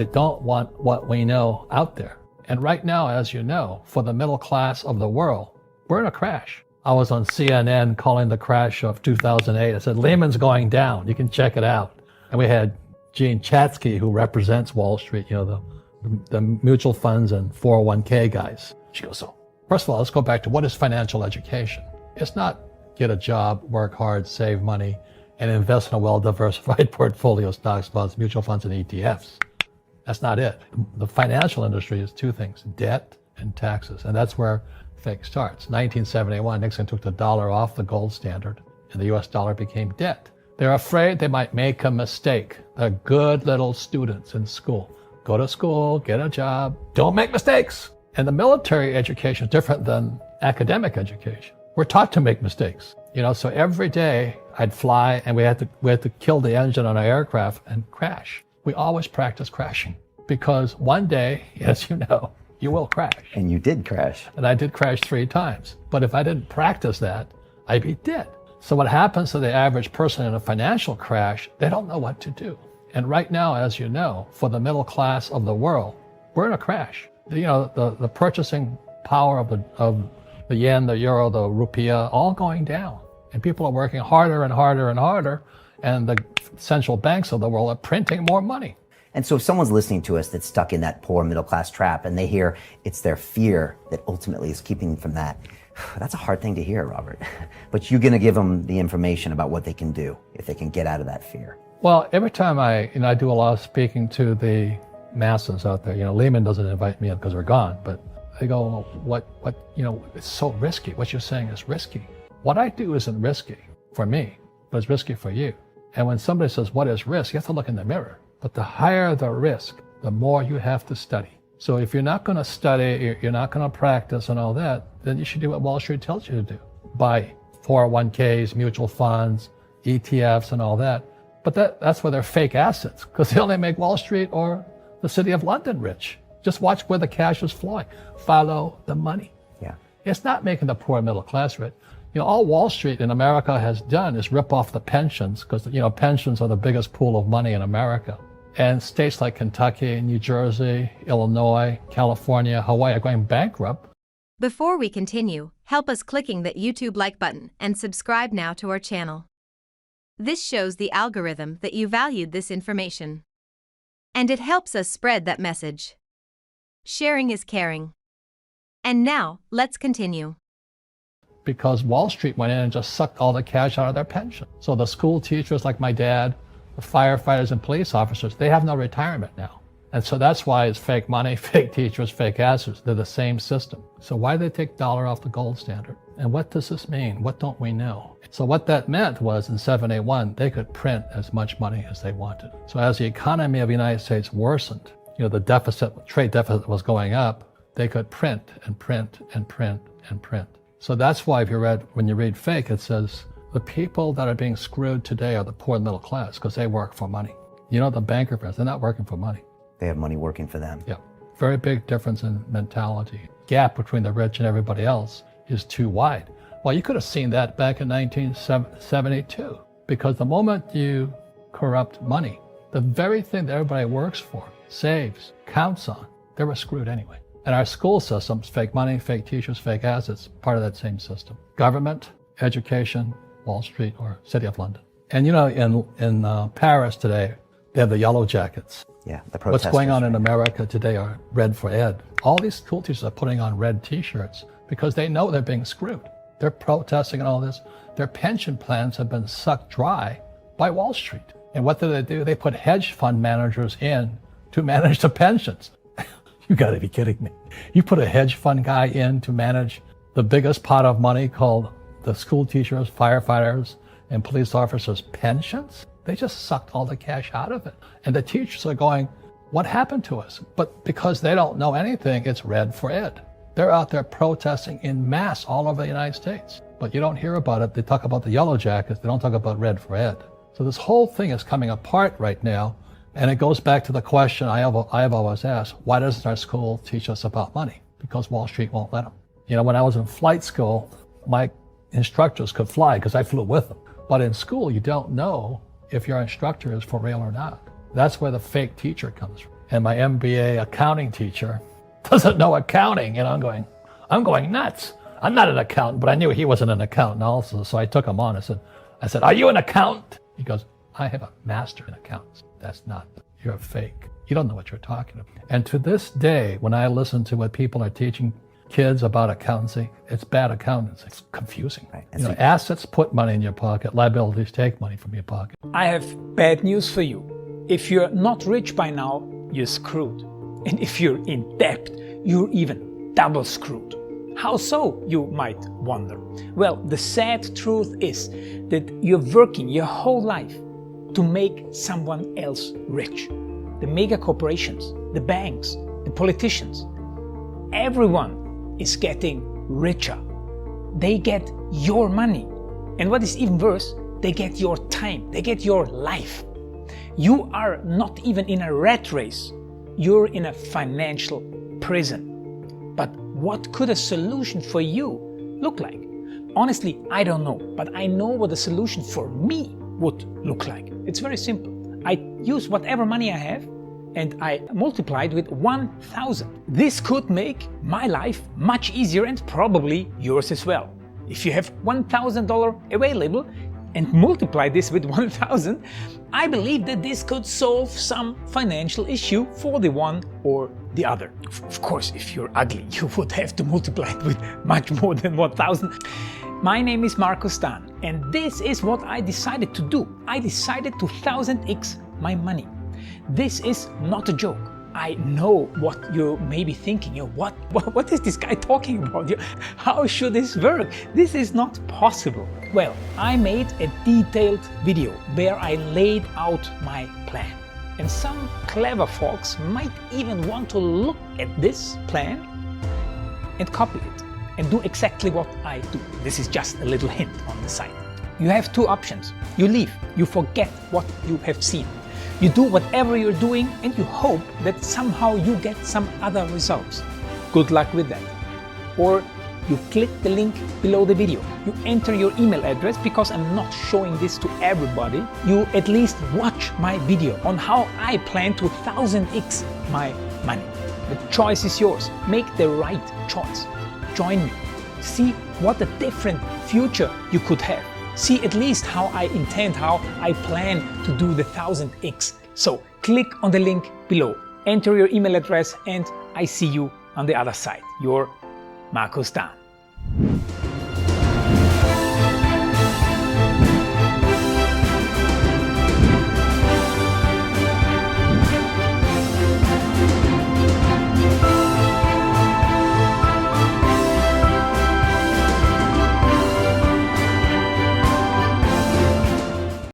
They don't want what we know out there. And right now, as you know, for the middle class of the world, we're in a crash. I was on CNN calling the crash of 2008. I said, Lehman's going down. You can check it out. And we had Gene Chatsky, who represents Wall Street, the mutual funds and 401k guys. She goes, so first of all, let's go back to what is financial education? It's not get a job, work hard, save money, and invest in a well-diversified portfolio of stocks, bonds, mutual funds, and ETFs. That's not it. The financial industry is two things, debt and taxes. And that's where fake starts. 1971, Nixon took the dollar off the gold standard, and the US dollar became debt. They're afraid they might make a mistake. They're good little students in school. Go to school, get a job, don't make mistakes. And the military education is different than academic education. We're taught to make mistakes. So every day I'd fly and we had to kill the engine on our aircraft and crash. We always practice crashing because one day, as you know, you will crash. And you did crash. And I did crash 3 times. But if I didn't practice that, I'd be dead. So what happens to the average person in a financial crash, they don't know what to do. And right now, as you know, for the middle class of the world, we're in a crash. The purchasing power of the yen, the euro, the rupiah, all going down. And people are working harder and harder and harder. And the central banks of the world are printing more money. And so if someone's listening to us that's stuck in that poor middle class trap and they hear it's their fear that ultimately is keeping them from that, that's a hard thing to hear, Robert. But you're going to give them the information about what they can do if they can get out of that fear. Well, every time I do a lot of speaking to the masses out there, Lehman doesn't invite me in because they're gone, but they go, what, it's so risky. What you're saying is risky. What I do isn't risky for me, but it's risky for you. And when somebody says, what is risk? You have to look in the mirror. But the higher the risk, the more you have to study. So if you're not going to study, you're not going to practice and all that, then you should do what Wall Street tells you to do. Buy 401ks, mutual funds, ETFs and all that. But that's where they're fake assets because they only make Wall Street or the city of London rich. Just watch where the cash is flowing. Follow the money. Yeah. It's not making the poor middle class rich. All Wall Street in America has done is rip off the pensions because, pensions are the biggest pool of money in America. And states like Kentucky, New Jersey, Illinois, California, Hawaii are going bankrupt. Before we continue, help us clicking that YouTube like button and subscribe now to our channel. This shows the algorithm that you valued this information. And it helps us spread that message. Sharing is caring. And now, let's continue. Because Wall Street went in and just sucked all the cash out of their pension. So the school teachers like my dad, the firefighters and police officers, they have no retirement now. And so that's why it's fake money, fake teachers, fake assets. They're the same system. So why did they take dollar off the gold standard? And what does this mean? What don't we know? So what that meant was in 781, they could print as much money as they wanted. So as the economy of the United States worsened, the deficit, trade deficit was going up, they could print and print and print and print. So that's why when you read fake, it says the people that are being screwed today are the poor middle class because they work for money. The banker friends, they're not working for money. They have money working for them. Yeah. Very big difference in mentality. Gap between the rich and everybody else is too wide. Well, you could have seen that back in 1972 because the moment you corrupt money, the very thing that everybody works for, saves, counts on, they were screwed anyway. And our school systems, fake money, fake teachers, fake assets, part of that same system. Government, education, Wall Street, or City of London. And in Paris today, they have the yellow jackets. Yeah, the protesters. What's going on in America today are red for ed. All these school teachers are putting on red t-shirts because they know they're being screwed. They're protesting and all this. Their pension plans have been sucked dry by Wall Street. And what do? They put hedge fund managers in to manage the pensions. You got to be kidding me. You put a hedge fund guy in to manage the biggest pot of money called the school teachers, firefighters, and police officers' pensions? They just sucked all the cash out of it. And the teachers are going, what happened to us? But because they don't know anything, it's red for ed. They're out there protesting in mass all over the United States. But you don't hear about it. They talk about the yellow jackets. They don't talk about red for ed. So this whole thing is coming apart right now. And it goes back to the question I have always asked, why doesn't our school teach us about money? Because Wall Street won't let them. When I was in flight school, my instructors could fly because I flew with them. But in school, you don't know if your instructor is for real or not. That's where the fake teacher comes from. and my MBA accounting teacher doesn't know accounting. And I'm going nuts. I'm not an accountant, but I knew he wasn't an accountant also. So I took him on. I said, are you an accountant? He goes, I have a master in accounts. That's not, you're a fake. You don't know what you're talking about. And to this day, when I listen to what people are teaching kids about accountancy, it's bad accountancy. It's confusing. Right. Assets put money in your pocket, liabilities take money from your pocket. I have bad news for you. If you're not rich by now, you're screwed. And if you're in debt, you're even double screwed. How so, you might wonder? Well, the sad truth is that you're working your whole life to make someone else rich. The mega corporations, the banks, the politicians, everyone is getting richer. They get your money. And what is even worse, they get your time, they get your life. You are not even in a rat race, you're in a financial prison. But what could a solution for you look like? Honestly, I don't know, but I know what a solution for me would look like. It's very simple. I use whatever money I have and I multiply it with 1,000. This could make my life much easier and probably yours as well. If you have $1,000 available and multiply this with 1,000, I believe that this could solve some financial issue for the one or the other. Of course, if you're ugly, you would have to multiply it with much more than 1,000. My name is Markus Dan, and this is what I decided to do. I decided to 1000x my money. This is not a joke. I know what you may be thinking. What is this guy talking about? How should this work? This is not possible. Well, I made a detailed video where I laid out my plan. And some clever folks might even want to look at this plan and copy it and do exactly what I do. This is just a little hint on the side. You have two options. You leave, you forget what you have seen. You do whatever you're doing and you hope that somehow you get some other results. Good luck with that. Or you click the link below the video. You enter your email address because I'm not showing this to everybody. You at least watch my video on how I plan to 1000x my money. The choice is yours. Make the right choice. Join me. See what a different future you could have. See at least how I plan to do the 1000x. So click on the link below, enter your email address, and I see you on the other side. Your Markus Dan.